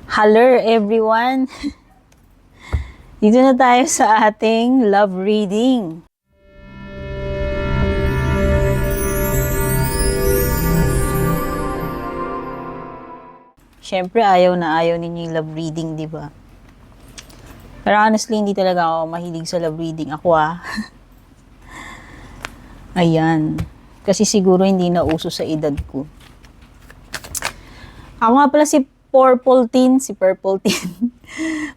Hello everyone! Dito na tayo sa ating love reading. Siyempre, ayaw na ayaw ninyo yung love reading, di ba? Pero honestly, hindi talaga ako mahilig sa love reading. Ako Ayan. Kasi siguro hindi na uso sa edad ko. Ako nga pala si Purple Teen.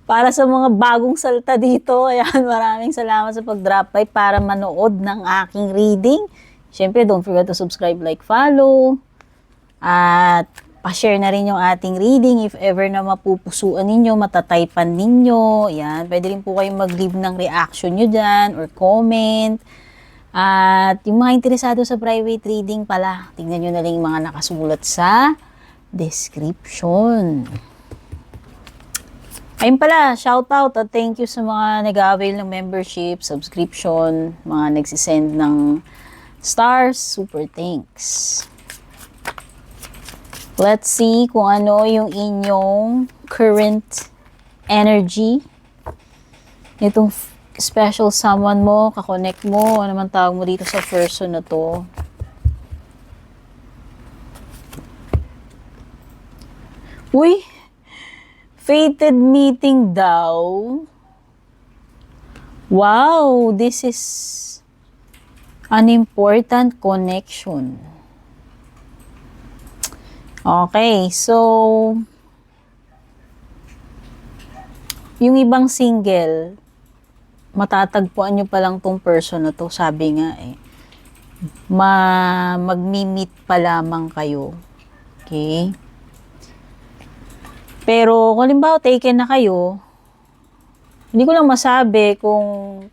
Para sa mga bagong salta dito, ayan, maraming salamat sa pag-drop by para manood ng aking reading. Siyempre, don't forget to subscribe, like, follow. At pa-share na rin yung ating reading if ever na mapupusuan ninyo, matataypan ninyo. Yan, pwede rin po kayong mag-leave ng reaction nyo dyan or comment. At yung mga interesado sa private reading pala, tingnan nyo na lang yung mga nakasulat sa description. Ayun pala, shoutout at thank you sa mga nag-avail ng membership, subscription, mga nagsisend ng stars, super thanks. Let's see kung ano yung inyong current energy. Itong special someone mo, kakonect mo, ano man tawag mo dito sa person na to. Uy! Fated meeting daw. Wow! This is an important connection. Okay, so yung ibang single, matatagpuan nyo pa lang tong person na to, sabi nga magmi-meet pa lamang kayo. Okay? Pero kung halimbawa taken na kayo, hindi ko lang masabi kung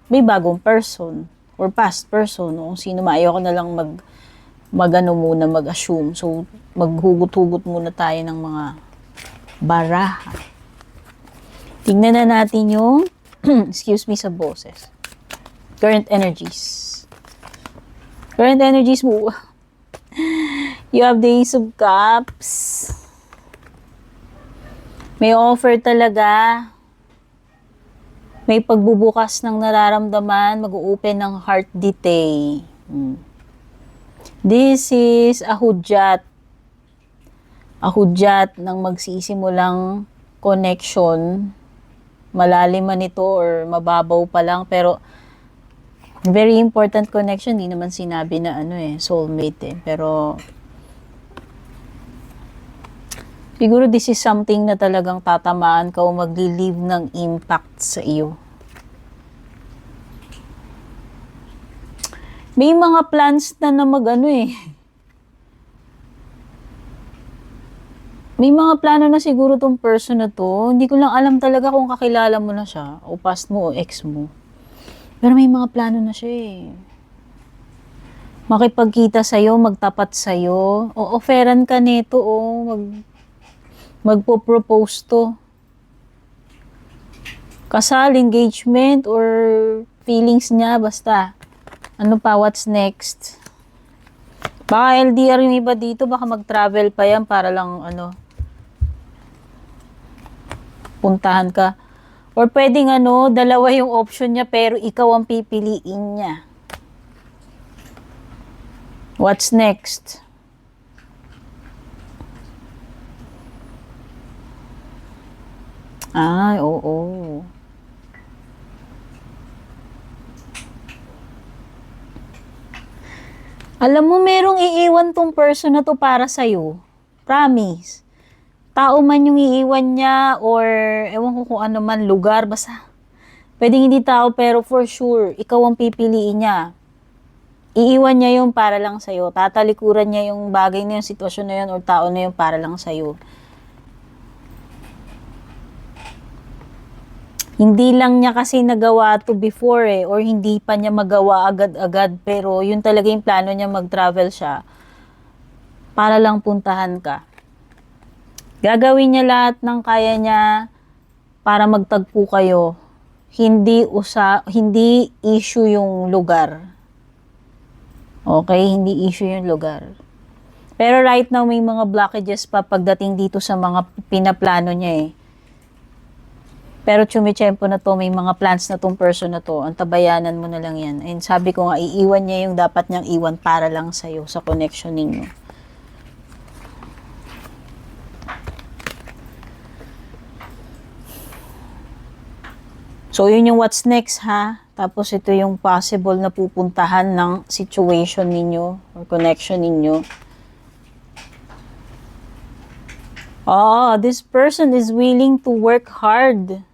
may bagong person or past person o kung sino ayoko na lang mag-assume. So, maghugot-hugot muna tayo ng mga baraha. Tingnan na natin yung, excuse me sa boses, current energies. Current energies mo. You have the Ace of Cups. May offer talaga. May pagbubukas ng nararamdaman, mag-open ng heart detail. This is a hudyat. A hudyat ng magsisimulang connection. Malalim man ito or mababaw pa lang. Pero, very important connection. Hindi naman sinabi na soulmate Pero, siguro this is something na talagang tatamaan ka o magli-leave ng impact sa iyo. May mga plans na May mga plano na siguro tong person na to. Hindi ko lang alam talaga kung kakilala mo na siya, o past mo, o ex mo. Pero may mga plano na siya Makipagkita sa'yo, magtapat sa'yo. O offeran ka nito, magpo-propose to. Kasal, engagement, or feelings niya, basta. Ano pa, what's next? Baka LDR yung iba dito, baka mag-travel pa yan para lang, puntahan ka. Or pwedeng dalawa yung option niya, pero ikaw ang pipiliin niya. What's next? Ay, oo. Alam mo, merong iiwan tong person na to para sa'yo. Promise. Tao man yung iiwan niya or ewan ko kung ano man, lugar, basta. Pwedeng hindi tao pero for sure, ikaw ang pipiliin niya. Iiwan niya yung para lang sa'yo. Tatalikuran niya yung bagay na yung sitwasyon na yun or tao na yun para lang sa'yo. Hindi lang niya kasi nagawa to before or hindi pa niya magawa agad-agad pero yun talaga yung plano niya, mag-travel siya para lang puntahan ka. Gagawin niya lahat ng kaya niya para magtagpo kayo. Hindi issue yung lugar. Okay? Hindi issue yung lugar. Pero right now, may mga blockages pa pagdating dito sa mga pinaplano niya eh. Pero tsumitsyempo na to, may mga plans na tong person na to. Antabayanan mo na lang yan. And sabi ko nga, iiwan niya yung dapat niyang iwan para lang sa'yo, sa connection ninyo. So, yun yung what's next, ha? Tapos, ito yung possible na pupuntahan ng situation ninyo or connection ninyo. Oh, this person is willing to work hard.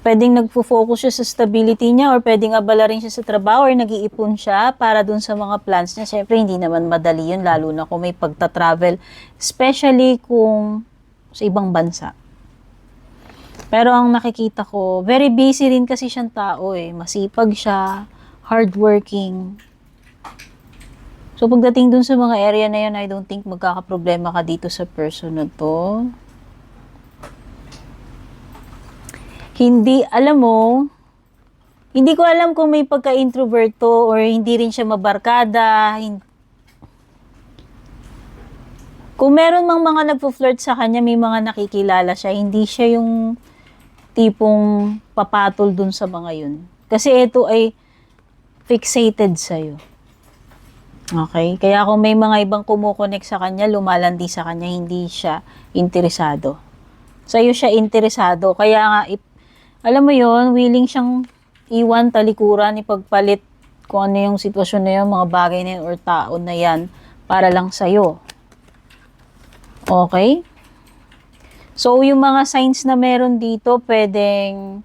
Pwedeng nagfo-focus siya sa stability niya or pwedeng abala rin siya sa trabaho or nag-iipon siya para dun sa mga plans niya. Siyempre, hindi naman madali yun, lalo na kung may pagta-travel, especially kung sa ibang bansa. Pero ang nakikita ko, very busy rin kasi siyang tao eh. Masipag siya, hardworking. So, pagdating dun sa mga area na yun, I don't think magkakaproblema ka dito sa person na to. Hindi, alam mo, hindi ko alam kung may pagka-introvert to or hindi rin siya mabarkada. Kung meron mang mga nagpo-flirt sa kanya, may mga nakikilala siya, hindi siya yung tipong papatol dun sa mga yun. Kasi ito ay fixated sa'yo. Okay? Kaya kung may mga ibang kumukonek sa kanya, lumalandi sa kanya, hindi siya interesado. Sa'yo siya interesado. Kaya nga, alam mo yon, willing siyang iwan, talikuran, ipagpalit kung ano yung sitwasyon na yun, mga bagay na yun, or tao na yan, para lang sa'yo. Okay? So, yung mga signs na meron dito, pwedeng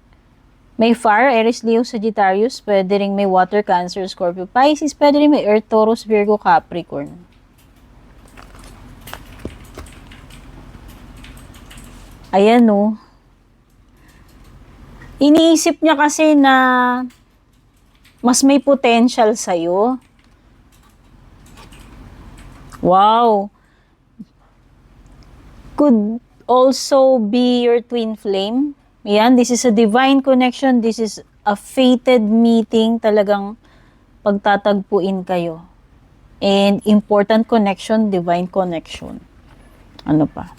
may fire, Aries, Leo, Sagittarius, pwede ring may water, Cancer, Scorpio, Pisces, pwede ring may earth, Taurus, Virgo, Capricorn. Ayan o. Iniisip niya kasi na mas may potential sa'yo. Wow. Could also be your twin flame. Yan, this is a divine connection. This is a fated meeting. Talagang pagtatagpuin kayo. And important connection, divine connection. Ano pa?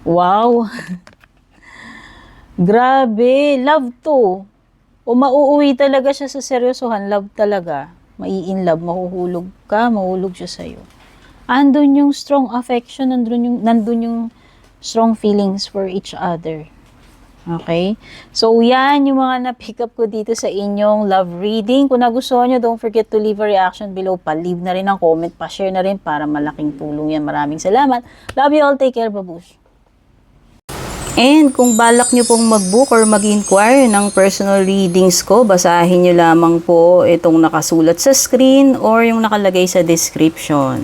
Wow. Grabe, love to. O mauuwi talaga siya sa seryosohan, love talaga. Mai-in love, mahuhulog ka, mahulog siya sa'yo. Andun yung strong affection, nandun yung strong feelings for each other. Okay? So, yan yung mga na-pick up ko dito sa inyong love reading. Kung nagustuhan nyo, don't forget to leave a reaction below. Pa-leave na rin ang comment, pa-share na rin para malaking tulong yan. Maraming salamat. Love you all. Take care. Babush. And kung balak nyo pong mag-book or mag-inquire ng personal readings ko, basahin nyo lamang po itong nakasulat sa screen or yung nakalagay sa description.